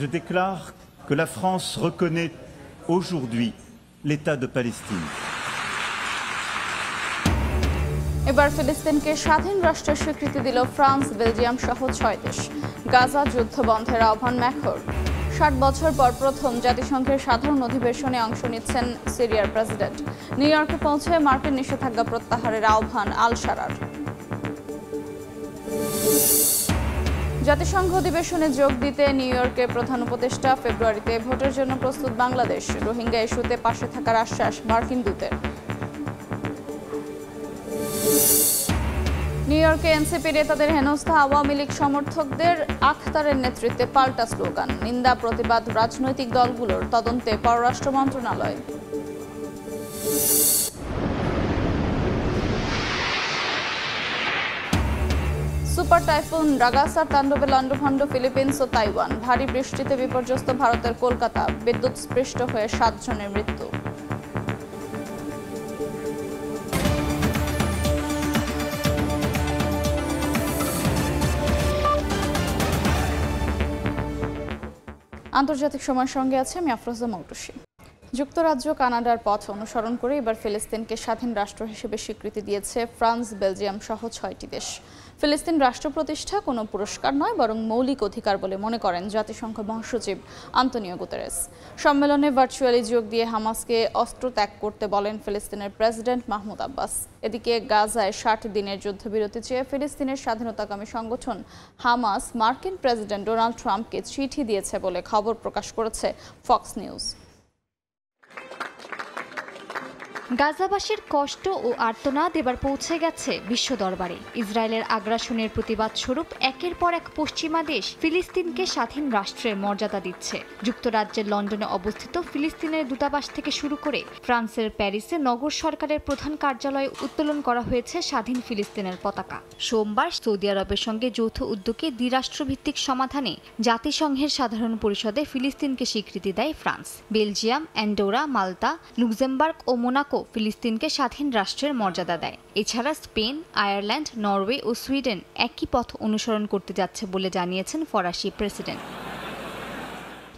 Je déclare que la France reconnaît aujourd'hui l'État de Palestine. এবার ফিলিস্তিনকে স্বাধীন রাষ্ট্রের স্বীকৃতি দিল ফ্রান্স, বেলজিয়াম সহ 6 দেশ। গাজা যুদ্ধ বন্ধের আহ্বান ম্যাক্রোর। 60 বছর পর প্রথম জাতিসংঘের সাধারণ অধিবেশনে অংশ নিচ্ছেন সিরিয়ার প্রেসিডেন্ট। নিউ ইয়র্কে পৌঁছে মার্কিন নিষেধাজ্ঞা প্রত্যাহারের আহ্বান আল শারার। জাতিসংঘ অধিবেশনে যোগ দিতে নিউ ইয়র্কে প্রধান উপদেষ্টা। ফেব্রুয়ারিতে ভোটের জন্য প্রস্তুত বাংলাদেশ। রোহিঙ্গা ইস্যুতে পাশে থাকার আশ্বাস মার্কিন দূতের। নিউ ইয়র্কে এনসিপি নেতাদের হেনস্থা আওয়ামী লীগ সমর্থকদের। আখতারের নেতৃত্বে পাল্টা স্লোগান। নিন্দা প্রতিবাদ রাজনৈতিক দলগুলোর তদন্তে পররাষ্ট্র মন্ত্রণালয়। সুপার টাইফুন রাগাসার তাণ্ডবে লণ্ডভণ্ড ফিলিপিন্স ও তাইওয়ান। ভারী বৃষ্টিতে বিপর্যস্ত ভারতের কলকাতা। বিদ্যুৎস্পৃষ্ট হয়ে 7 জনের মৃত্যু। আন্তর্জাতিক সময়ের সঙ্গে আছে আমি আফরোজা মৌটুসী। যুক্তরাজ্য কানাডার পথ অনুসরণ করে এবার ফিলিস্তিনকে স্বাধীন রাষ্ট্র হিসেবে স্বীকৃতি দিয়েছে ফ্রান্স, বেলজিয়াম সহ 6টি দেশ। ফিলিস্তিন রাষ্ট্র প্রতিষ্ঠা কোনো পুরস্কার নয়, বরং মৌলিক অধিকার বলে মনে করেন জাতিসংঘ মহাসচিব আন্তোনিও গুতেরেস। সম্মেলনে ভার্চুয়ালি যোগ দিয়ে হামাসকে অস্ত্র ত্যাগ করতে বলেন ফিলিস্তিনের প্রেসিডেন্ট মাহমুদ আব্বাস। এদিকে গাজায় 60 দিনের যুদ্ধবিরতি চেয়ে ফিলিস্তিনের স্বাধীনতাকামী সংগঠন হামাস মার্কিন প্রেসিডেন্ট ডোনাল্ড ট্রাম্পকে চিঠি দিয়েছে বলে খবর প্রকাশ করেছে ফক্স নিউজ। গাজাবাসীর কষ্ট ও আর্তনাদ এবার পৌঁছে গেছে বিশ্ব দরবারে। ইসরায়েলের আগ্রাসনের প্রতিবাদ স্বরূপ একের পর এক পশ্চিমা দেশ ফিলিস্তিনকে স্বাধীন রাষ্ট্রের মর্যাদা দিচ্ছে। যুক্তরাজ্যের লন্ডনে অবস্থিত ফিলিস্তিনের দূতাবাস থেকে শুরু করে ফ্রান্সের প্যারিসে নগর সরকারের প্রধান কার্যালয়ে উত্তোলন করা হয়েছে স্বাধীন ফিলিস্তিনের পতাকা। সোমবার সৌদি আরবের সঙ্গে যৌথ উদ্যোগে দ্বিরাষ্ট্রভিত্তিক সমাধানে জাতিসংঘের সাধারণ পরিষদে ফিলিস্তিনকে স্বীকৃতি দেয় ফ্রান্স। বেলজিয়াম, অ্যান্ডোরা, মাল্টা, লুক্সেমবার্গ ও মোনাকো ফিলিস্তিনকে স্বাধীন রাষ্ট্রের মর্যাদা দেয়। এছাড়া স্পেন, আয়ারল্যান্ড, নরওয়ে ও সুইডেন একই পথ অনুসরণ করতে যাচ্ছে বলে জানিয়েছেন ফরাসি প্রেসিডেন্ট।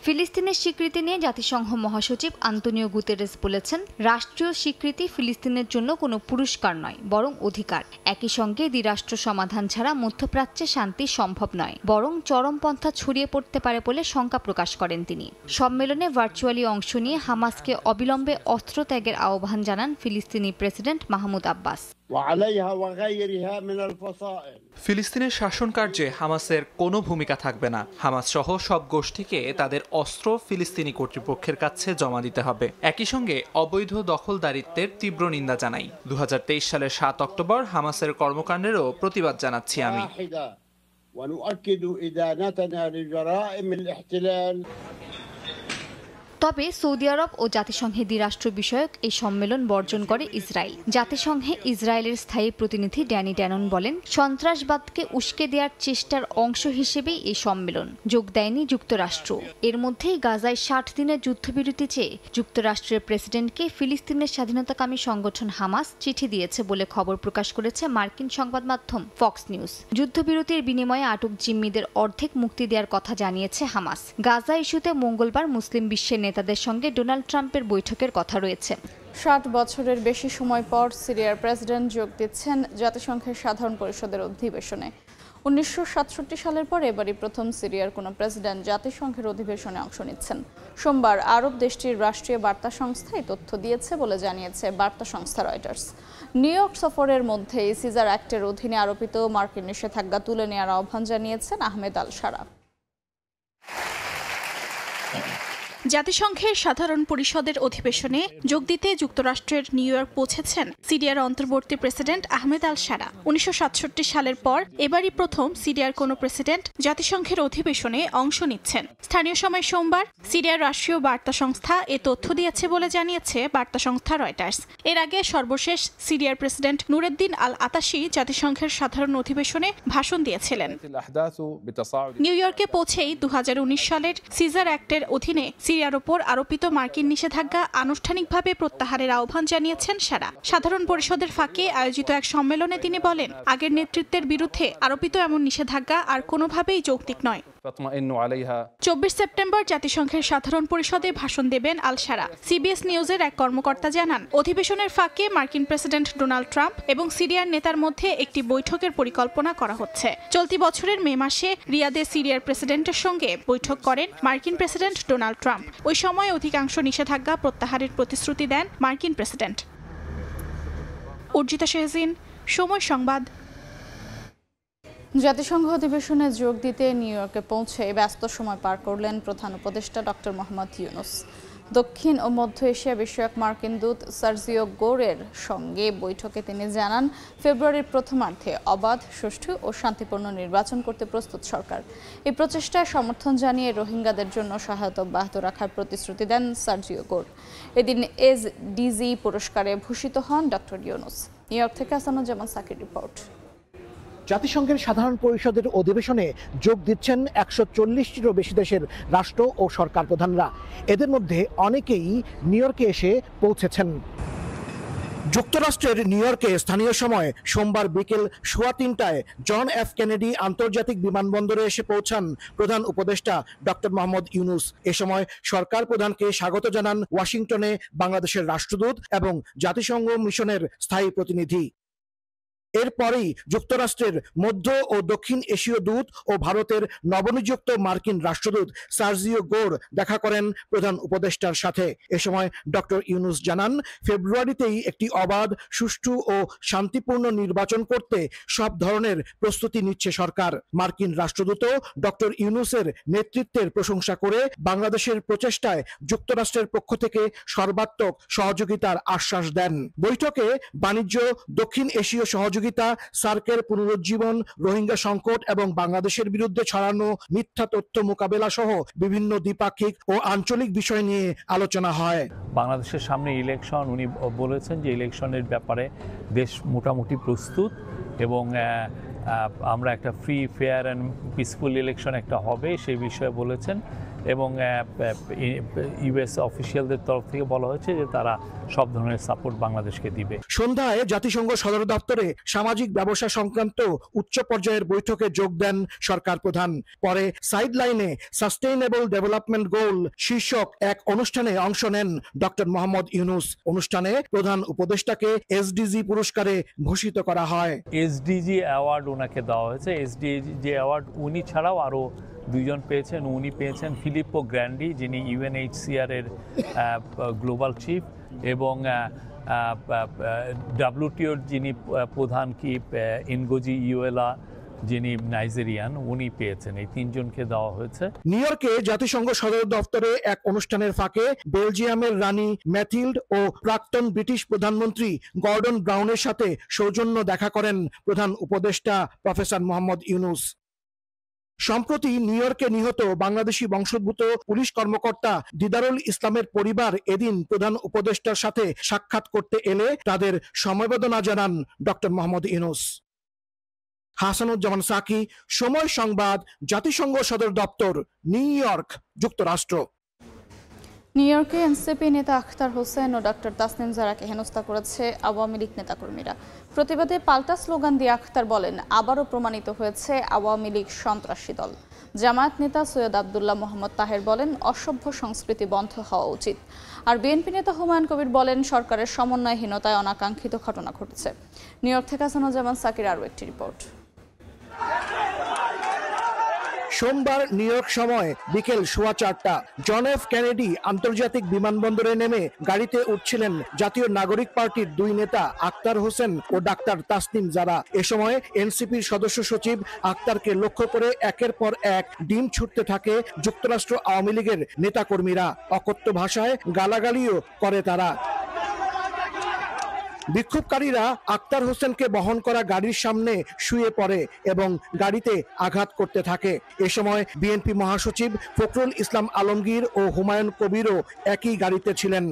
ফিলিস্তিনের স্বীকৃতি নিয়ে জাতিসংঘ মহাসচিব আন্তোনিও গুতেরেস বলেছেন, রাষ্ট্রীয় স্বীকৃতি ফিলিস্তিনের জন্য কোনো পুরস্কার নয়, বরং অধিকার। একই সঙ্গে দ্বিরাষ্ট্র সমাধান ছাড়া মধ্যপ্রাচ্যে শান্তি সম্ভব নয়, বরং চরমপন্থা ছড়িয়ে পড়তে পারে বলে শঙ্কা প্রকাশ করেন তিনি। সম্মেলনে ভার্চুয়ালি অংশ নিয়ে হামাসকে অবিলম্বে অস্ত্র ত্যাগের আহ্বান জানান ফিলিস্তিনি প্রেসিডেন্ট মাহমুদ আব্বাস। ফিলিস্তিনের শাসন কার্যে হামাসের কোনো ভূমিকা থাকবে না। হামাস সহ সব গোষ্ঠীকে তাদের অস্ত্র ফিলিস্তিনি কর্তৃপক্ষের কাছে জমা দিতে হবে। একই সঙ্গে অবৈধ দখলদারিত্বের তীব্র নিন্দা জানাই। 2023 সালের 7 অক্টোবর হামাসের কর্মকাণ্ডেরও প্রতিবাদ জানাচ্ছি আমি। তবে সৌদি আরব ও জাতিসংঘের দ্বিরাষ্ট্র বিষয়ক এই সম্মেলন বর্জন করে ইসরায়েল। জাতিসংঘে ইসরায়েলের স্থায়ী প্রতিনিধি ড্যানি ড্যানন বলেন, সন্ত্রাসবাদকে উস্কে দেওয়ার চেষ্টার অংশ হিসেবেই এই সম্মেলন। যোগ দেয়নি যুক্তরাষ্ট্র। এর মধ্যেই গাজায় 60 দিনের যুদ্ধবিরতি চেয়ে যুক্তরাষ্ট্রের প্রেসিডেন্টকে ফিলিস্তিনের স্বাধীনতাকামী সংগঠন হামাস চিঠি দিয়েছে বলে খবর প্রকাশ করেছে মার্কিন সংবাদ মাধ্যম ফক্স নিউজ। যুদ্ধবিরতির বিনিময়ে আটক জিম্মিদের অর্ধেক মুক্তি দেওয়ার কথা জানিয়েছে হামাস। গাজা ইস্যুতে মঙ্গলবার মুসলিম বিশ্বের নেতাদের সঙ্গে ডোনাল্ড ট্রাম্পের বৈঠকের কথা রয়েছে। 60 বছরের বেশি সময় পর সিরিয়ার প্রেসিডেন্ট যোগ দিচ্ছেন জাতিসংঘের সাধারণ পরিষদের অধিবেশনে। 1967 সালের পর এবারই প্রথম সিরিয়ার কোনো প্রেসিডেন্ট জাতিসংঘের অধিবেশনে অংশ নিচ্ছেন। সোমবার আরব দেশটির রাষ্ট্রীয় বার্তা সংস্থা এই তথ্য দিয়েছে বলে জানিয়েছে বার্তা সংস্থা রয়টার্স। নিউ ইয়র্ক সফরের মধ্যেই সিজার অ্যাক্টের অধীনে আরোপিত মার্কিন নিষেধাজ্ঞা তুলে নেওয়ার আহ্বান জানিয়েছেন আহমেদ আল শারা। জাতিসংঘের সাধারণ পরিষদের অধিবেশনে যোগ দিতে যুক্তরাষ্ট্রের নিউ ইয়র্ক পৌঁছেছেন সিরিয়ার অন্তর্বর্তী প্রেসিডেন্ট আহমেদ আল শারা। 1967 সালের পর এবারই প্রথম সিরিয়ার কোনো প্রেসিডেন্ট জাতিসংঘের অধিবেশনে অংশ নিচ্ছেন। স্থানীয় সময় সোমবার সিরিয়ার রাষ্ট্রীয় বার্তা সংস্থা এ তথ্য দিয়েছে বলে জানিয়েছে বার্তা সংস্থা রয়টার্স। এর আগে সর্বশেষ সিরিয়ার প্রেসিডেন্ট নুরুদ্দিন আল আতাশি জাতিসংঘের সাধারণ অধিবেশনে ভাষণ দিয়েছিলেন। নিউ ইয়র্কে পৌঁছেই 2019 সালের সিজার অ্যাক্টের অধীনে সিরিয়ার ওপর আরোপিত মার্কিন নিষেধাজ্ঞা আনুষ্ঠানিকভাবে প্রত্যাহারের আহ্বান জানিয়েছেন শারা। সাধারণ পরিষদের ফাঁকে আয়োজিত এক সম্মেলনে তিনি বলেন, আগের নেতৃত্বের বিরুদ্ধে আরোপিত এমন নিষেধাজ্ঞা আর কোনোভাবেই যৌক্তিক নয়। 24 সেপ্টেম্বর জাতিসংঘের সাধারণ পরিষদে ভাষণ দেবেন আল শারা। সিবিএস নিউজের এক কর্মকর্তা জানান, অধিবেশনের ফাঁকে মার্কিন প্রেসিডেন্ট ডোনাল্ড ট্রাম্প এবং সিরিয়ার নেতার মধ্যে একটি বৈঠকের পরিকল্পনা করা হচ্ছে। চলতি বছরের মে মাসে রিয়াদে সিরিয়ার প্রেসিডেন্টের সঙ্গে বৈঠক করেন মার্কিন প্রেসিডেন্ট ডোনাল্ড ট্রাম্প। ওই সময় অধিকাংশ নিষেধাজ্ঞা প্রত্যাহারের প্রতিশ্রুতি দেন মার্কিন প্রেসিডেন্ট। অর্জিতা শেহজিন, সময় সংবাদ। জাতিসংঘ অধিবেশনে যোগ দিতে নিউ ইয়র্কে পৌঁছে ব্যস্ত সময় পার করলেন প্রধান উপদেষ্টা ডক্টর মোহাম্মদ ইউনূস। দক্ষিণ ও মধ্য এশিয়া বিষয়ক মার্কিন দূত সার্জিও গোরের সঙ্গে বৈঠকে তিনি জানান, ফেব্রুয়ারির প্রথমার্ধে অবাধ, সুষ্ঠু ও শান্তিপূর্ণ নির্বাচন করতে প্রস্তুত সরকার। এই প্রচেষ্টায় সমর্থন জানিয়ে রোহিঙ্গাদের জন্য সহায়তা অব্যাহত রাখার প্রতিশ্রুতি দেন সার্জিও গোর। এদিন এসডিজি পুরস্কারে ভূষিত হন ডক্টর ইউনূস। নিউ ইয়র্ক থেকে আসানুজ্জামান সাকির রিপোর্ট। জাতিসংঘের সাধারণ পরিষদের অধিবেশনে যোগ দিচ্ছেন 140টিরও বেশি দেশের রাষ্ট্র ও সরকার প্রধানরা। এদের মধ্যে অনেকেই নিউ ইয়র্কে এসে পৌঁছেছেন। যুক্তরাষ্ট্রের নিউ ইয়র্কে স্থানীয় সময় সোমবার বিকেল 3:15টায় জন এফ কেনেডি আন্তর্জাতিক বিমানবন্দরে এসে পৌঁছান প্রধান উপদেষ্টা ডক্টর মোহাম্মদ ইউনূস। এ সময় সরকার প্রধানকে স্বাগত জানান ওয়াশিংটনে বাংলাদেশের রাষ্ট্রদূত এবং জাতিসংঘ মিশনের স্থায়ী প্রতিনিধি। এরপরেই যুক্তরাষ্ট্রের মধ্য ও দক্ষিণ এশীয় দূত ও ভারতের নবনিযুক্ত মার্কিন রাষ্ট্রদূত সার্জিও গোর দেখা করেন প্রধান উপদেষ্টার সাথে। এ সময় ডক্টর ইউনূস জানান, ফেব্রুয়ারিতেই একটি অবাধ, সুষ্ঠু ও শান্তিপূর্ণ নির্বাচন করতে সব ধরনের প্রস্তুতি নিচ্ছে সরকার। মার্কিন রাষ্ট্রদূত ডক্টর ইউনূসের নেতৃত্বের প্রশংসা করে বাংলাদেশের প্রচেষ্টায় যুক্তরাষ্ট্রের পক্ষ থেকে সর্বাত্মক সহযোগিতার আশ্বাস দেন। বৈঠকে বাণিজ্য, দক্ষিণ এশীয় সহযোগিতা, সার্কের পুনরুজ্জীবন, রোহিঙ্গা সংকট এবং বাংলাদেশের বিরুদ্ধে ছড়ানো মিথ্যা তথ্য মোকাবেলা সহ বিভিন্ন দ্বিপাক্ষিক ও আঞ্চলিক বিষয় নিয়ে আলোচনা হয়। বাংলাদেশের সামনে ইলেকশন, উনি বলেছেন যে ইলেকশনের ব্যাপারে দেশ মোটামুটি প্রস্তুত এবং আমরা একটা free, fair and peaceful election একটা হবে সেই বিষয়ে বলেছেন এবং ইউএস অফিসিয়ালদের তরফ থেকে বলা হয়েছে যে তারা সব ধরনের সাপোর্ট বাংলাদেশকে দিবে। সন্ধ্যায় জাতিসংঘ সদর দপ্তরে সামাজিক ব্যবসা সংক্রান্ত উচ্চ পর্যায়ের বৈঠকে যোগ দেন সরকার প্রধান। পরে সাইডলাইনে সাস্টেইনেবল ডেভেলপমেন্ট গোল শীর্ষক এক অনুষ্ঠানে অংশ নেন ডক্টর মোহাম্মদ ইউনূস। অনুষ্ঠানে প্রধান উপদেষ্টাকে এসডিজি পুরস্কারে ভূষিত করা হয়। এসডিজি অ্যাওয়ার্ড ওনাকে দেওয়া হয়েছে। এসডিজি অ্যাওয়ার্ড উনি ছাড়াও আরও দুইজন পেয়েছেন। উনি পেয়েছেন ফিলিপো গ্র্যান্ডি, যিনি ইউএনএইচসিআর এর গ্লোবাল চিফ, এবং ডাব্লিউটিওর যিনি প্রধান ইনগোজি ইউয়েলা, যিনি নাইজেরিয়ান, উনি পেয়েছেন। এই তিনজনকে দেওয়া হয়েছে। নিউ ইয়র্কে জাতিসংঘ সদর দপ্তরে এক অনুষ্ঠানের ফাঁকে বেলজিয়ামের রানী ম্যাথিল্ড ও প্রাক্তন ব্রিটিশ প্রধানমন্ত্রী গর্ডন ব্রাউনের সাথে সৌজন্য দেখা করেন প্রধান উপদেষ্টা প্রফেসর মোহাম্মদ ইউনূস। সম্প্রতি নিউ ইয়র্কে নিহত বাংলাদেশি বংশোদ্ভূত পুলিশ কর্মকর্তা দিদারুল ইসলামের পরিবার এদিন প্রধান উপদেষ্টার সাথে সাক্ষাৎ করতে এলে তাদের সমবেদনা জানান ডক্টর মোহাম্মদ ইউনূস। হাসানুজ্জামান সাকি, সময় সংবাদ, জাতিসংঘ সদর দপ্তর, নিউ ইয়র্ক, যুক্তরাষ্ট্র। নিউ ইয়র্কে এনসিপি নেতা আখতার হোসেন ও ডক্টর তাসনিম জারাকে হেনস্থা করেছে আওয়ামী লীগ নেতাকর্মীরা। প্রতিবাদে পাল্টা স্লোগান দিয়ে আখতার বলেন, আবারও প্রমাণিত হয়েছে আওয়ামী লীগ সন্ত্রাসী দল। জামায়াত নেতা সৈয়দ আবদুল্লাহ মোহাম্মদ তাহের বলেন, অসভ্য সংস্কৃতি বন্ধ হওয়া উচিত। আর বিএনপি নেতা হুমায়ুন কবির বলেন, সরকারের সমন্বয়হীনতায় অনাকাঙ্ক্ষিত ঘটনা ঘটেছে। নিউ ইয়র্ক থেকে আসানুজ্জামান সাকির আরও একটি রিপোর্ট। সোমবার নিউ ইয়র্ক সময় বিকেল 4:15 জন এফ কেনেডি আন্তর্জাতিক বিমানবন্দরে নেমে গাড়িতে উঠছিলেন জাতীয় নাগরিক পার্টির দুই নেতা আখতার হোসেন ও ডাক্তার তাসনিম জারা। এ সময় এনসিপির সদস্য সচিব আখতারকে লক্ষ্য করে একের পর এক ডিম ছুটতে থাকে যুক্তরাষ্ট্র আওয়ামী লীগের নেতাকর্মীরা। অকথ্য ভাষায় গালাগালিও করে তারা। বিক্ষোভকারীরা আখতার হোসেনকে বহন করা গাড়ির সামনে শুয়ে পড়ে এবং গাড়িতে আঘাত করতে থাকে। এ সময় বিএনপি মহাসচিব ফখরুল ইসলাম আলমগীর ও হুমায়ুন কবিরও একই গাড়িতে ছিলেন।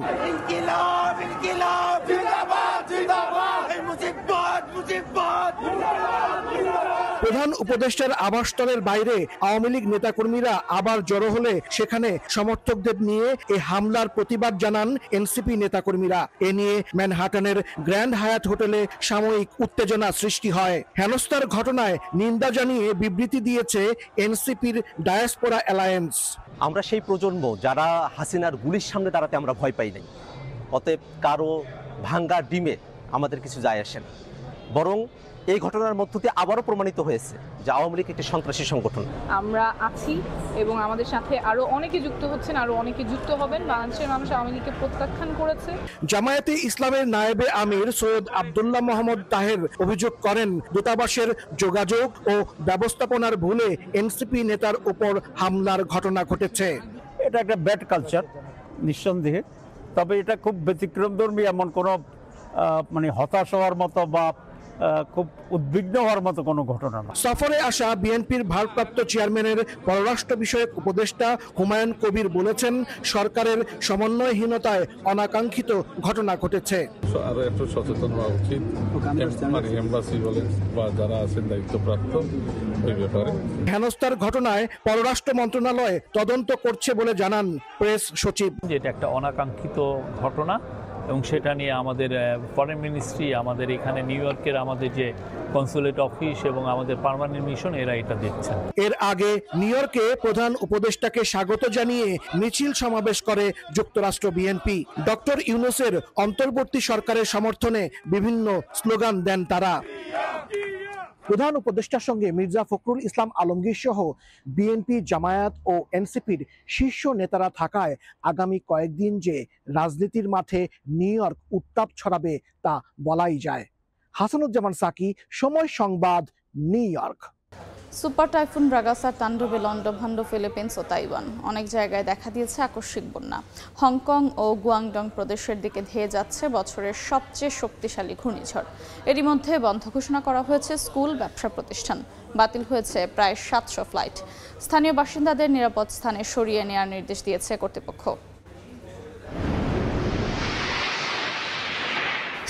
প্রধান উপদেষ্টার আবাসস্থলের বাইরে আওয়ামী লীগ নেতাকর্মীরা আবার জড়ো হলে সেখানে সমর্থকদের নিয়ে এই হামলার প্রতিবাদ জানান এনসিপি নেতাকর্মীরা। এ নিয়ে ম্যানহাটানের গ্র্যান্ড হায়াত হোটেলে সাময়িক উত্তেজনা সৃষ্টি হয়। হেনস্থার ঘটনায় নিন্দা জানিয়ে বিবৃতি দিয়েছে এনসিপির ডায়াসপোরা অ্যালায়েন্স। আমরা সেই প্রজন্ম যারা হাসিনার গুলির সামনে দাঁড়াতে আমরা ভয় পাই নাই, অতএব কারো ভাঙ্গা ডিমে আমাদের কিছু যায় আসে না। বরং এই ঘটনার মধ্য দিয়ে আবারও প্রমাণিত হয়েছে যে আওয়ামী লীগ একটি সন্ত্রাসী সংগঠন। আমরা আছি এবং আমাদের সাথে আরো অনেকে যুক্ত হচ্ছেন, আরো অনেকে যুক্ত হবেন। বাংলাদেশের মানুষ আওয়ামী লীগকে প্রত্যাখ্যান করেছে। জামায়াতে ইসলামের নায়েবে আমির সৈয়দ আব্দুল্লাহ মোহাম্মদ তাহের অভিযোগ করেন, দূতাবাসের যোগাযোগ ও ব্যবস্থাপনার ভুলে এনসিপি নেতার উপর হামলার ঘটনা ঘটেছে। এটা একটা ব্যাড কালচার নিঃসন্দেহে, তবে এটা খুব ব্যতিক্রমধর্মী, এমন কোনো মানে হতাশ হওয়ার মতো বা খুব উদ্বিগ্ন হওয়ার মতো কোনো ঘটনা না। সফরে আসা বিএনপির ভারপ্রাপ্ত চেয়ারম্যানের পররাষ্ট্র বিষয়ক উপদেষ্টা হুমায়ুন কবির বলেছেন, সরকারের সমন্বয়হীনতায় অনাকাঙ্ক্ষিত ঘটনা ঘটেছে। আরো একটু সচেতন হওয়া উচিত, মানে এমবাসি বলেন বা যারা আছেন দায়িত্বপ্রাপ্ত ওই ব্যাপারে। হেনস্থার ঘটনায় পররাষ্ট্র মন্ত্রণালয় তদন্ত করছে বলে জানান প্রেস সচিব। যেটা একটা অনাকাঙ্ক্ষিত ঘটনা এবং সেটা নিয়ে আমাদের ফরেন মিনিস্ট্রি, আমাদের এখানে নিউ ইয়র্কের আমাদের যে কনসুলেট অফিস এবং আমাদের পার্মানেন্ট মিশন এরা এটা দেখছেন। এর আগে নিউ ইয়র্কে প্রধান উপদেষ্টাকে স্বাগত জানিয়ে মিছিল সমাবেশ করে যুক্তরাষ্ট্র বিএনপি। ডক্টর ইউনূসের অন্তর্বর্তী সরকারের সমর্থনে বিভিন্ন স্লোগান দেন তারা। প্রধান উপদেষ্টার সঙ্গে মির্জা ফখরুল ইসলাম আলমগীর সহ বিএনপি, জামায়াত ও এনসিপির শীর্ষ নেতারা থাকায় আগামী কয়েকদিন যে রাজনীতির মাঠে নিউ ইয়র্ক উত্তাপ ছড়াবে তা বলাই যায়। Hasanuzzaman Saki, Somoy Sangbad, New York. Super typhoon রাগাসার তাণ্ডবে লন্ডভন্ড ফিলিপিন্স ও তাইওয়ান। অনেক জায়গায় দেখা দিয়েছে আকস্মিক বন্যা। হংকং ও গুয়াংডং প্রদেশের দিকে ধেয়ে যাচ্ছে বছরের সবচেয়ে শক্তিশালী ঘূর্ণিঝড়। এরই মধ্যে বন্ধ ঘোষণা করা হয়েছে স্কুল, ব্যবসা প্রতিষ্ঠান। বাতিল হয়েছে প্রায় 700 ফ্লাইট। স্থানীয় বাসিন্দাদের নিরাপদ স্থানে সরিয়ে নেওয়ার নির্দেশ দিয়েছে কর্তৃপক্ষ।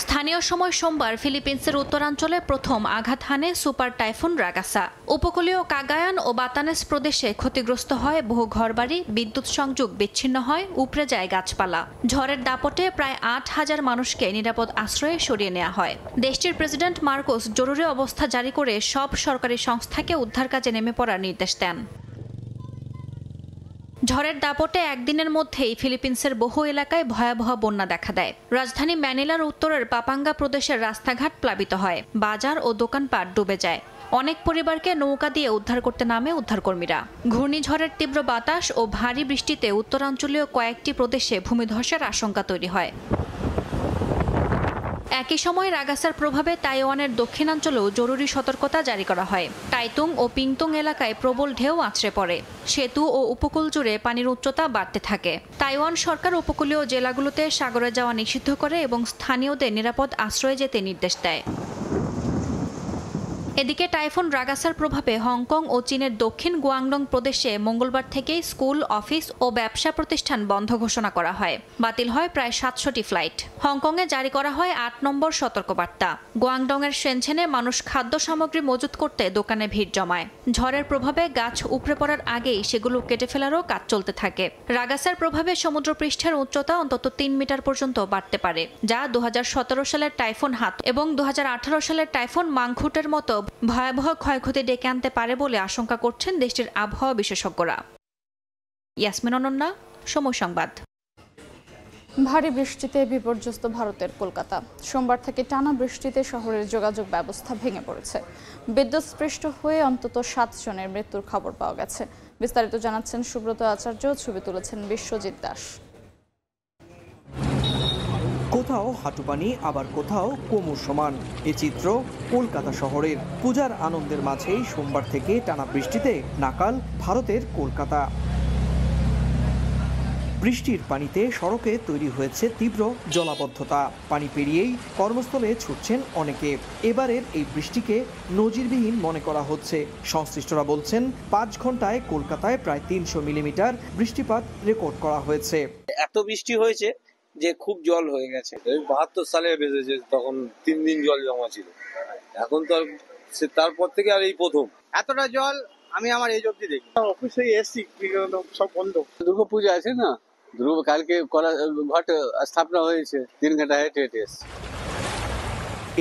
স্থানীয় সময় সোমবার ফিলিপিন্সের উত্তরাঞ্চলে প্রথম আঘাত হানে সুপার টাইফুন রাগাসা। উপকূলীয় কাগায়ান ও বাতানেস প্রদেশে ক্ষতিগ্রস্ত হয় বহু ঘরবাড়ি, বিদ্যুৎ সংযোগ বিচ্ছিন্ন হয়, উপড়ে যায় গাছপালা। ঝড়ের দাপটে প্রায় 8000 মানুষকে নিরাপদ আশ্রয়ে সরিয়ে নেওয়া হয়। দেশটির প্রেসিডেন্ট মার্কোস জরুরি অবস্থা জারি করে সব সরকারি সংস্থাকে উদ্ধার কাজে নেমে পড়ার নির্দেশ দেন। ঝড়ের দাপটে একদিনের মধ্যেই ফিলিপিন্সের বহু এলাকায় ভয়াবহ বন্যা দেখা দেয়। রাজধানী ম্যানিলার উত্তরের পাপাঙ্গা প্রদেশের রাস্তাঘাট প্লাবিত হয়, বাজার ও দোকানপাট ডুবে যায়। অনেক পরিবারকে নৌকা দিয়ে উদ্ধার করতে নামে উদ্ধারকর্মীরা। ঘূর্ণিঝড়ের তীব্র বাতাস ও ভারী বৃষ্টিতে উত্তরাঞ্চলীয় কয়েকটি প্রদেশে ভূমিধসের আশঙ্কা তৈরি হয়। একই সময় রাগাসার প্রভাবে তাইওয়ানের দক্ষিণাঞ্চলেও জরুরি সতর্কতা জারি করা হয়। টাইতুং ও পিংতুং এলাকায় প্রবল ঢেউ আছড়ে পড়ে। সেতু ও উপকূল জুড়ে পানির উচ্চতা বাড়তে থাকে। তাইওয়ান সরকার উপকূলীয় জেলাগুলোতে সাগরে যাওয়া নিষিদ্ধ করে এবং স্থানীয়দের নিরাপদ আশ্রয়ে যেতে নির্দেশ দেয়। এদিকে টাইফুন রাগাসার প্রভাবে হংকং ও চীনের দক্ষিণ গুয়াংডং প্রদেশে মঙ্গলবার থেকেই স্কুল, অফিস ও ব্যবসা প্রতিষ্ঠান বন্ধ ঘোষণা করা হয়। বাতিল হয় প্রায় 700টি ফ্লাইট। হংকংয়ে জারি করা হয় 8 নম্বর সতর্কবার্তা। গুয়াংডংয়ের শেনঝেনে মানুষ খাদ্য সামগ্রী মজুত করতে দোকানে ভিড় জমায়। ঝড়ের প্রভাবে গাছ উপড়ে পড়ার আগেই সেগুলো কেটে ফেলারও কাজ চলতে থাকে। রাগাসার প্রভাবে সমুদ্রপৃষ্ঠের উচ্চতা অন্তত 3 মিটার পর্যন্ত বাড়তে পারে, যা 2017 সালের টাইফুন হাত এবং 2018 সালের টাইফুন মাংখুটের মতো ভয়াবহ ক্ষয়ক্ষতি ডেকে আনতে পারে বলে আশঙ্কা করছেন দেশটির আবহাওয়া বিশেষজ্ঞরা। ইয়াসমিন অনন্যা, সময় সংবাদ। ভারী বৃষ্টিতে বিপর্যস্ত ভারতের কলকাতা। সোমবার থেকে টানা বৃষ্টিতে শহরের যোগাযোগ ব্যবস্থা ভেঙে পড়েছে। বিদ্যুৎস্পৃষ্ট হয়ে অন্তত 7 জনের মৃত্যুর খবর পাওয়া গেছে। বিস্তারিত জানাচ্ছেন সুব্রত আচার্য, ছবি তুলেছেন বিশ্বজিৎ দাস। কোথাও হাঁটুপানি, আবার কোথাও কোমর সমান। এ চিত্র কলকাতা শহরের। পূজার আনন্দের মাঝেই সোমবার থেকে টানা বৃষ্টিতে নাকাল ভারতের কলকাতা। বৃষ্টির পানিতে সড়কে তৈরি হয়েছে তীব্র জলাবদ্ধতা। পানি পেরিয়েই কর্মস্থলে ছুটছেন অনেকে। এবারের এই বৃষ্টিকে নজিরবিহীন মনে করা হচ্ছে। সংশ্লিষ্টরা বলছেন 5 ঘন্টায় কলকাতায় প্রায় 300 মিলিমিটার বৃষ্টিপাত রেকর্ড করা হয়েছে। এত বৃষ্টি হয়েছে যে খুব জল হয়ে গেছে। 72 সালে বেজেছে, তখন 3 দিন জল জমা ছিল। এখন তো আর তারপর থেকে আর এই প্রথম এতটা জল আমি আমার এই অবধি দেখি। অফিসে এসছি সব বন্ধ। দুর্গা পূজা আছে না, কালকে ঘট স্থাপনা হয়েছে, 3 ঘন্টা হেঁটে হেঁটে এসছি।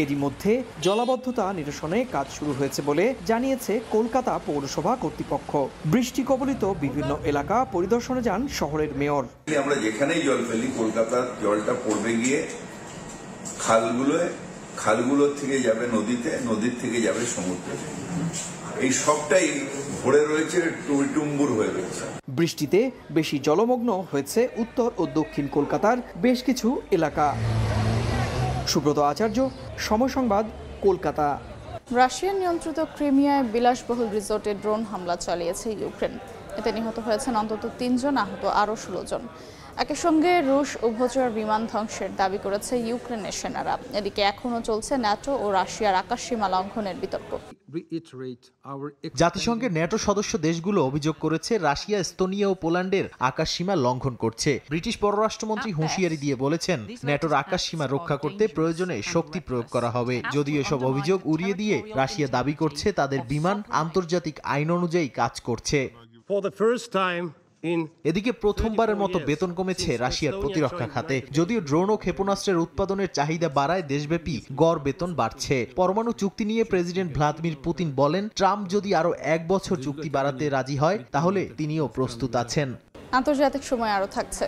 এরই মধ্যে জলাবদ্ধতা নিরসনে কাজ শুরু হয়েছে বলে জানিয়েছে কলকাতা পৌরসভা কর্তৃপক্ষ। বৃষ্টি কবলিত বিভিন্ন এলাকা পরিদর্শনে যান শহরের মেয়র। আমরা যেখানেই জল ফেলি কলকাতার জলটা পড়বে গিয়ে খালগুলো থেকে যাবে নদীতে, নদীর থেকে যাবে সমুদ্রে। এই সবটাই ভরে রয়েছে, টুইটুম্বুর হয়ে রয়েছে। বৃষ্টিতে বেশি জলমগ্ন হয়েছে উত্তর ও দক্ষিণ কলকাতার বেশ কিছু এলাকা। সুব্রত আচার্য, সময় সংবাদ, কলকাতা। রাশিয়ান নিয়ন্ত্রিত ক্রিমিয়ায় বিলাসবহুল রিসোর্টে ড্রোন হামলা চালিয়েছে ইউক্রেন। এতে নিহত হয়েছেন অন্তত 3 জন, আহত আরও 16 জন। একই সঙ্গে রুশ উভচর বিমান ধ্বংসের দাবি করেছে ইউক্রেনের সেনারা। এদিকে এখনও চলছে ন্যাটো ও রাশিয়ার আকাশসীমা লঙ্ঘনের বিতর্ক। জাতিসংঘের ন্যাটো সদস্য দেশগুলো অভিযোগ করেছে রাশিয়া, এস্তোনিয়া ও পোল্যান্ডের আকাশসীমা লঙ্ঘন করছে। ব্রিটিশ পররাষ্ট্রমন্ত্রী হুঁশিয়ারি দিয়ে বলেছেন, ন্যাটোর আকাশসীমা রক্ষা করতে প্রয়োজনে শক্তি প্রয়োগ করা হবে। যদিও এসব অভিযোগ উড়িয়ে দিয়ে রাশিয়া দাবি করছে তাদের বিমান আন্তর্জাতিক আইন অনুযায়ী কাজ করছে। এদিকে প্রথমবারের মতো বেতন কমেছে রাশিয়ার প্রতিরক্ষা খাতে। যদিও ড্রোন ও ক্ষেপণাস্ত্রের উৎপাদনের চাহিদা বাড়ায় দেশব্যাপী গড় বেতন বাড়ছে। পরমাণু চুক্তি নিয়ে প্রেসিডেন্ট ভ্লাদিমির পুতিন বলেন, ট্রাম্প যদি আরো 1 বছর চুক্তি বাড়াতে রাজি হয় তাহলে তিনিও প্রস্তুত আছেন। আন্তর্জাতিক সময় আরও থাকছে।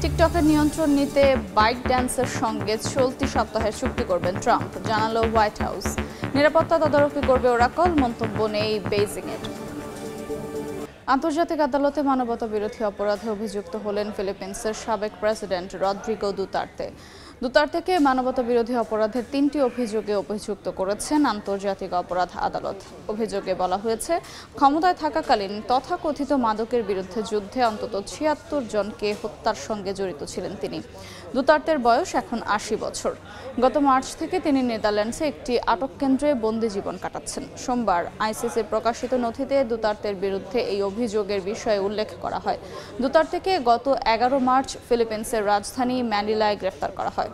টিকটকের নিয়ন্ত্রণ নিতে বাইট ড্যান্সের সঙ্গে চলতি সপ্তাহে চুক্তি করবেন ট্রাম্প, জানালো হোয়াইট হাউস। নিরাপত্তা তদারকি করবে ওরাকল, মন্তব্য নেই বেইজিংয়ের। আন্তর্জাতিক আদালতে মানবতা বিরোধী অপরাধে অভিযুক্ত হলেন ফিলিপিন্সের সাবেক প্রেসিডেন্ট রদ্রিগো দুতার্তে। দুতার্তেকে মানবতা বিরোধী অপরাধের 3টি অভিযোগে অভিযুক্ত করেছেন আন্তর্জাতিক অপরাধ আদালত। অভিযোগে বলা হয়েছে, ক্ষমতায় থাকাকালীন তথাকথিত মাদকের বিরুদ্ধে যুদ্ধে অন্তত 76 জনকে হত্যার সঙ্গে জড়িত ছিলেন তিনি। দুতার্তের বয়স এখন 80 বছর। গত মার্চ থেকে তিনি নেদারল্যান্ডসে একটি আটক কেন্দ্রে বন্দি জীবন কাটাচ্ছেন। সোমবার আইসিসির প্রকাশিত নথিতে দুতার্তের বিরুদ্ধে এই অভিযোগের বিষয়ে উল্লেখ করা হয়। দুতার্তেকে গত 11 মার্চ ফিলিপিন্সের রাজধানী ম্যানিলায় গ্রেফতার করা হয়।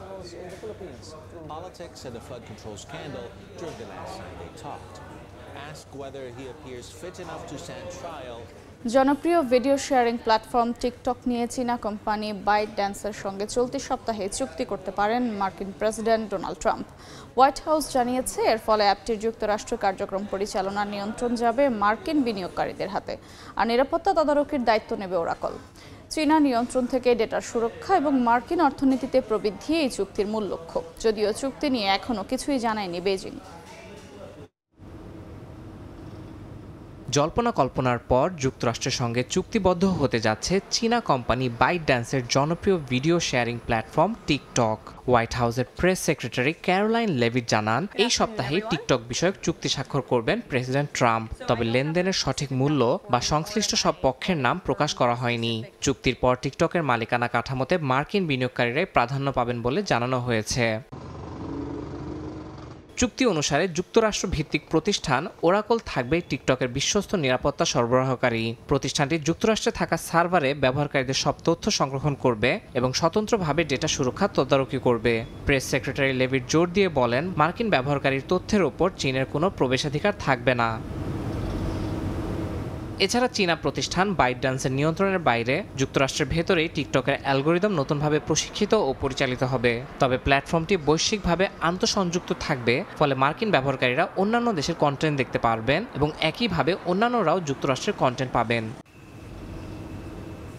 জনপ্রিয় ভিডিও শেয়ারিং প্ল্যাটফর্ম টিকটক নিয়ে চীনা কোম্পানি বাইট ড্যান্সের সঙ্গে চলতি সপ্তাহে চুক্তি করতে পারেন মার্কিন president Donald Trump. White house জানিয়েছে, এর ফলে অ্যাপটির যুক্তরাষ্ট্র কার্যক্রম পরিচালনার নিয়ন্ত্রণ যাবে মার্কিন বিনিয়োগকারীদের হাতে, আর নিরাপত্তা তদারকির দায়িত্ব নেবে ওরাকল। চীনা নিয়ন্ত্রণ থেকে ডেটার সুরক্ষা এবং মার্কিন অর্থনীতিতে প্রবৃদ্ধি এই চুক্তির মূল লক্ষ্য। যদিও চুক্তি নিয়ে এখনও কিছুই জানায়নি বেইজিং। জল্পনা কল্পনার পর যুক্তরাষ্ট্রের সঙ্গে চুক্তিবদ্ধ হতে যাচ্ছে চীনা কোম্পানি বাইট ড্যান্সের জনপ্রিয় video sharing platform TikTok. White হাউসের প্রেস সেক্রেটারি ক্যারোলাইন লেভিট জানান, এই সপ্তাহে টিকটক বিষয়ক চুক্তি স্বাক্ষর করবেন প্রেসিডেন্ট ট্রাম্প। তবে লেনদেনের সঠিক মূল্য বা সংশ্লিষ্ট সব পক্ষের নাম প্রকাশ করা হয়নি। চুক্তির পর টিকটকের মালিকানা কাঠামোতে মার্কিন বিনিয়োগকারীরাই প্রাধান্য পাবেন বলে জানানো হয়েছে। চুক্তি অনুসারে যুক্তরাষ্ট্র ভিত্তিক প্রতিষ্ঠান ওরাকল থাকবে টিকটকের বিশ্বস্ত নিরাপত্তা সরবরাহকারী। প্রতিষ্ঠানটি যুক্তরাষ্ট্রে থাকা সার্ভারে ব্যবহারকারীদের সব তথ্য সংরক্ষণ করবে এবং স্বতন্ত্রভাবে ডেটা সুরক্ষা তদারকি করবে। প্রেস সেক্রেটারি লেভিট জোর দিয়ে বলেন, মার্কিন ব্যবহারকারীর তথ্যের ওপর চীনের কোনো প্রবেশাধিকার থাকবে না। এছাড়া চীনা প্রতিষ্ঠান বাইট ড্যান্সের নিয়ন্ত্রণের বাইরে যুক্তরাষ্ট্রের ভেতরেই টিকটকের অ্যালগোরিদম নতুনভাবে প্রশিক্ষিত ও পরিচালিত হবে। তবে প্ল্যাটফর্মটি বৈশ্বিকভাবে আন্তঃসংযুক্ত থাকবে, ফলে মার্কিন ব্যবহারকারীরা অন্যান্য দেশের কন্টেন্ট দেখতে পারবেন এবং একইভাবে অন্যান্যরাও যুক্তরাষ্ট্রের কন্টেন্ট পাবেন।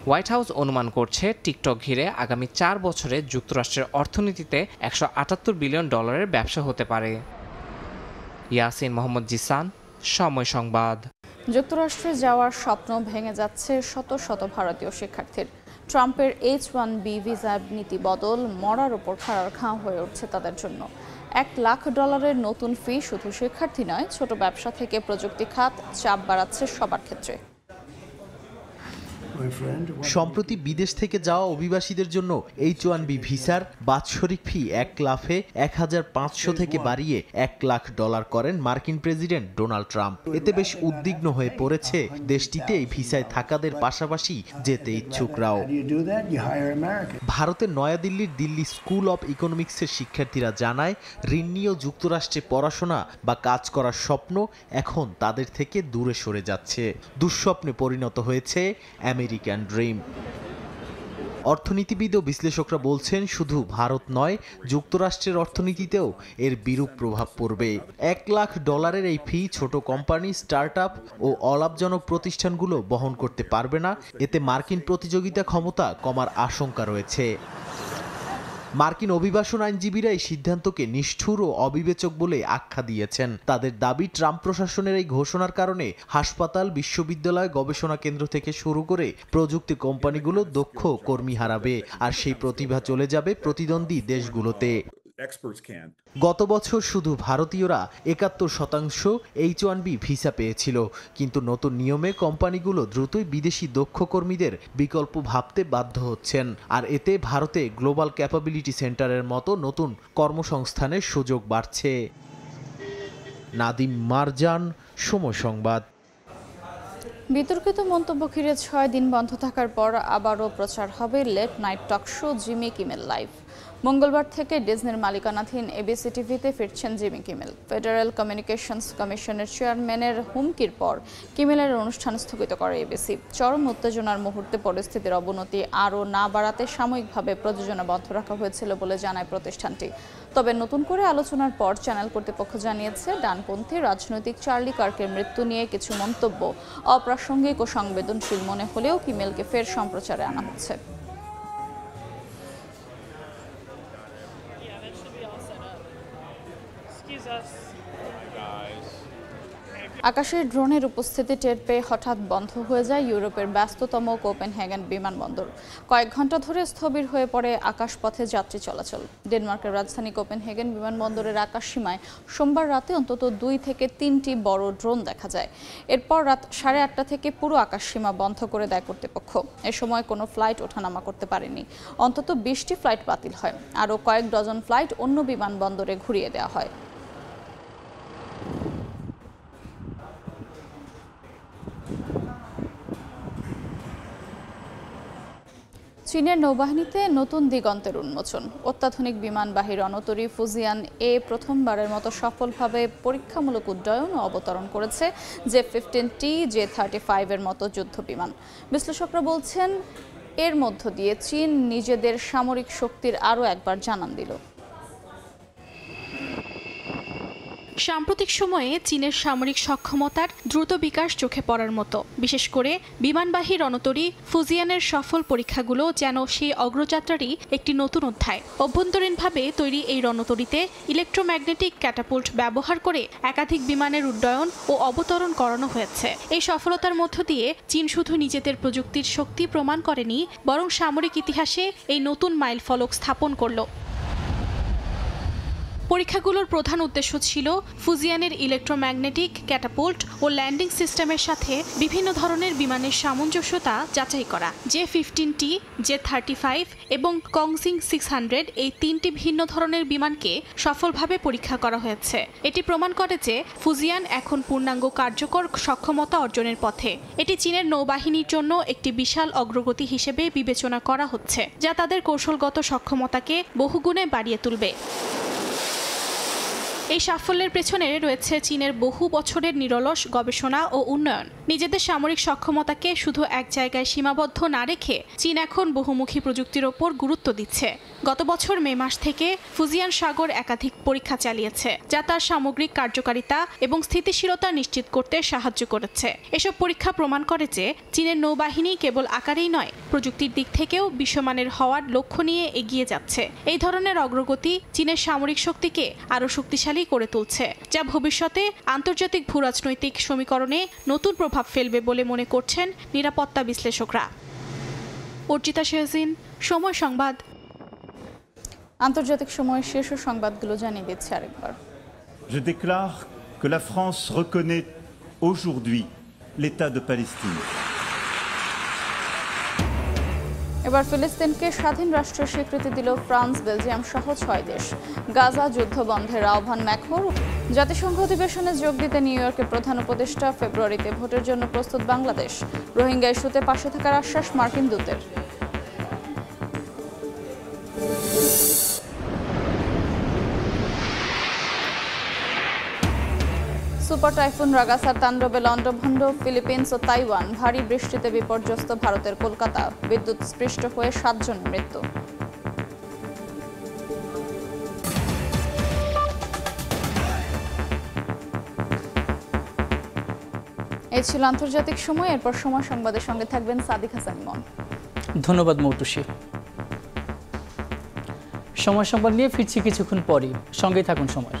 হোয়াইট হাউস অনুমান করছে, টিকটক ঘিরে আগামী 4 বছরে যুক্তরাষ্ট্রের অর্থনীতিতে $178 বিলিয়ন ব্যবসা হতে পারে। ইয়াসিন মোহাম্মদ জিসান, সময় সংবাদ। যুক্তরাষ্ট্রে যাওয়ার স্বপ্ন ভেঙে যাচ্ছে শত শত ভারতীয় শিক্ষার্থীর। ট্রাম্পের H-1B ভিসা নীতি বদল মরার ওপর খাড়ার ঘাও হয়ে উঠছে তাদের জন্য। $1 লাখ নতুন ফি শুধু শিক্ষার্থী নয়, ছোট ব্যবসা থেকে প্রযুক্তি খাত চাপ বাড়াচ্ছে সবার ক্ষেত্রে। সম্প্রতি বিদেশ থেকে যাওয়া অভিবাসীদের জন্য H-1B ভিসার বাৎসরিক ফি 1 লাফে 1,500 থেকে বাড়িয়ে $1 লাখ করেন মার্কিন প্রেসিডেন্ট ডোনাল্ড ট্রাম্প। এতে বেশ উদ্বিগ্ন হয়ে পড়েছে দেশটিতে এই ভিসায় থাকাদের পাশাপাশি যেতে ইচ্ছুকরাও। ভারতের নয়াদিল্লির দিল্লি স্কুল অব ইকোনমিক্সের শিক্ষার্থীরা জানায়, ঋণ নিয়েও যুক্তরাষ্ট্রে পড়াশোনা বা কাজ করার স্বপ্ন এখন তাদের থেকে দূরে সরে যাচ্ছে। দুঃস্বপ্নে পরিণত হয়েছে আমেরিকান ড্রিম। অর্থনীতিবিদ ও বিশ্লেষকরা বলছেন, শুধু ভারত নয়, যুক্তরাষ্ট্রের অর্থনীতিতেও এর বিরূপ প্রভাব পড়বে। $1 লাখ এই ফি ছোট কোম্পানি, স্টার্টআপ ও অলাভজনক প্রতিষ্ঠানগুলো বহন করতে পারবে না। এতে মার্কিন প্রতিযোগিতা ক্ষমতা কমার আশঙ্কা রয়েছে। মার্কিন অভিবাসন আইনজীবীরা এই সিদ্ধান্তকে নিষ্ঠুর ও অবিবেচক বলে আখ্যা দিয়েছেন। তাদের দাবি, ট্রাম্প প্রশাসনের এই ঘোষণার কারণে হাসপাতাল, বিশ্ববিদ্যালয়, গবেষণা কেন্দ্র থেকে শুরু করে প্রযুক্তি কোম্পানিগুলো দক্ষ কর্মী হারাবে, আর সেই প্রতিভা চলে যাবে প্রতিদ্বন্দ্বী দেশগুলোতে। গত বছর শুধু ভারতীয়রা 71% H-1B ভিসা পেয়েছিল, কিন্তু নতুন নিয়মে কোম্পানিগুলো দ্রুতই বিদেশি দক্ষ কর্মীদের বিকল্প ভাবতে বাধ্য হচ্ছেন, আর এতে ভারতে গ্লোবাল ক্যাপাবিলিটি সেন্টারের মতো নতুন কর্মসংস্থানের সুযোগ বাড়ছে। নাদিম মারজান, সময় সংবাদ। বিতর্কিত মন্তব্য ঘিরে 6 দিন বন্ধ থাকার পর আবারও প্রচার হবে late night talk show Jimmy Kimmel Live. মঙ্গলবার থেকে ডিজনির মালিকানাধীন ABC টিভিতে ফিরছেন জিমি কিমেল। ফেডারেল কমিউনিকেশনস কমিশনের চেয়ারম্যানের হুমকির পর কিমেলের অনুষ্ঠান স্থগিত করে ABC। চরম উত্তেজনার মুহূর্তে পরিস্থিতির অবনতি আরও না বাড়াতে সাময়িকভাবে প্রযোজনা বন্ধ রাখা হয়েছিল বলে জানায় প্রতিষ্ঠানটি। তবে নতুন করে আলোচনার পর চ্যানেল কর্তৃপক্ষ জানিয়েছে, ডানপন্থী রাজনৈতিক চার্লি কার্কের মৃত্যু নিয়ে কিছু মন্তব্য অপ্রাসঙ্গিক ও সংবেদনশীল মনে হলেও কিমেলকে ফের সম্প্রচারে আনা হচ্ছে। আকাশের ড্রোনের উপস্থিতি টের পেয়ে হঠাৎ বন্ধ হয়ে যায় ইউরোপের ব্যস্ততম কোপেনহেগেন বিমানবন্দর। কয়েক ঘন্টা ধরে স্থবির হয়ে পড়ে আকাশপথে যাত্রী চলাচল। ডেনমার্কের রাজধানী কোপেনহেগেন বিমানবন্দরের আকাশসীমায় সোমবার রাতে অন্তত 2 থেকে 3টি বড় ড্রোন দেখা যায়। এরপর রাত 8:30 থেকে পুরো আকাশসীমা বন্ধ করে দেয় কর্তৃপক্ষ। এ সময় কোনো ফ্লাইট ওঠানামা করতে পারেনি। অন্তত 20টি ফ্লাইট বাতিল হয়। আরও কয়েক ডজন ফ্লাইট অন্য বিমানবন্দরে ঘুরিয়ে দেওয়া হয়। চীনের নৌবাহিনীতে নতুন দিগন্তের উন্মোচন। অত্যাধুনিক বিমানবাহী রণতরী ফুজিয়ান এ প্রথমবারের মতো সফলভাবে পরীক্ষামূলক উড্ডয়ন ও অবতরণ করেছে J-15T, J-35 এর মতো যুদ্ধ বিমান। বিশ্লেষকরা বলছেন, এর মধ্য দিয়ে চীন নিজেদের সামরিক শক্তির আরও একবার জানান দিল। সাম্প্রতিক সময়ে চীনের সামরিক সক্ষমতার দ্রুত বিকাশ চোখে পড়ার মতো। বিশেষ করে বিমানবাহী রণতরী ফুজিয়ানের সফল পরীক্ষাগুলো যেন সেই অগ্রযাত্রারই একটি নতুন অধ্যায়। অভ্যন্তরীণভাবে তৈরি এই রণতরীতে ইলেকট্রোম্যাগনেটিক ক্যাটাপুল্ট ব্যবহার করে একাধিক বিমানের উড্ডয়ন ও অবতরণ করানো হয়েছে। এই সফলতার মধ্য দিয়ে চীন শুধু নিজেদের প্রযুক্তির শক্তি প্রমাণ করেনি, বরং সামরিক ইতিহাসে এই নতুন মাইলফলক স্থাপন করল। পরীক্ষাগুলোর প্রধান উদ্দেশ্য ছিল ফুজিয়ানের ইলেকট্রোম্যাগনেটিক ক্যাটাপুল্ট ও ল্যান্ডিং সিস্টেমের সাথে বিভিন্ন ধরনের বিমানের সামঞ্জস্যতা যাচাই করা। J-15T, J-35 এবং কংসিং 600 এই 3টি ভিন্ন ধরনের বিমানকে সফলভাবে পরীক্ষা করা হয়েছে। এটি প্রমাণ করে যে ফুজিয়ান এখন পূর্ণাঙ্গ কার্যকর সক্ষমতা অর্জনের পথে। এটি চীনের নৌবাহিনীর জন্য একটি বিশাল অগ্রগতি হিসেবে বিবেচনা করা হচ্ছে, যা তাদের কৌশলগত সক্ষমতাকে বহুগুণে বাড়িয়ে তুলবে। এই সাফল্যের পেছনে রয়েছে চীনের বহু বছরের নিরলস গবেষণা ও উন্নয়ন। নিজেদের সামরিক সক্ষমতাকে শুধু এক জায়গায় সীমাবদ্ধ না রেখে চীন এখন বহুমুখী প্রযুক্তির ওপর গুরুত্ব দিচ্ছে। গত বছর মে মাস থেকে ফুজিয়ান সাগর একাধিক পরীক্ষা চালিয়েছে, যা তার সামগ্রিক কার্যকারিতা এবং স্থিতিশীলতা নিশ্চিত করতে সাহায্য করেছে। এসব পরীক্ষা প্রমাণ করে যে চীনের নৌবাহিনী কেবল আকারেই নয়, প্রযুক্তির দিক থেকেও বিশ্বমানের হওয়ার লক্ষ্য নিয়ে এগিয়ে যাচ্ছে। এই ধরনের অগ্রগতি চীনের সামরিক শক্তিকে আরও শক্তিশালী করে তুলছে, যা ভবিষ্যতে আন্তর্জাতিক ভূরাজনৈতিক সমীকরণে নতুন প্রভাব ফেলবে বলে মনে করছেন নিরাপত্তা বিশ্লেষকরা। অর্চিতা শেহজিন, সময় সংবাদ। আন্তর্জাতিক সময়ের শীর্ষ সংবাদগুলো জানিয়ে দিচ্ছে আরেকবার। Je déclare que la France reconnaît aujourd'hui l'État de Palestine. এবার ফিলিস্তিনকে স্বাধীন রাষ্ট্রের স্বীকৃতি দিল ফ্রান্স, বেলজিয়াম সহ ৬ দেশ। গাজা যুদ্ধ বন্ধের আহ্বান ম্যাক্রোর। জাতিসংঘ অধিবেশনে যোগ দিতে নিউ ইয়র্কে প্রধান উপদেষ্টা। ফেব্রুয়ারিতে ভোটের জন্য প্রস্তুত বাংলাদেশ। রোহিঙ্গা ইস্যুতে পাশে থাকার আশ্বাস মার্কিন দূতের। সুপার টাইফুন রাগাসার তাণ্ডবে লন্ডভন্ড ফিলিপিন্স ও তাইওয়ান। ভারী বৃষ্টিতে বিপর্যস্ত ভারতের কলকাতা। বিদ্যুৎ স্পৃষ্ট হয়ে ৭ জনের মৃত্যু। এই ছিল আন্তর্জাতিক সময়। এরপর সময় সংবাদের সঙ্গে থাকবেন সাদিক হাসান ইমন। ধন্যবাদ মৌটুসী। সময় সংবাদ নিয়ে ফিরছি কিছুক্ষণ পরই, সঙ্গেই থাকুন সময়।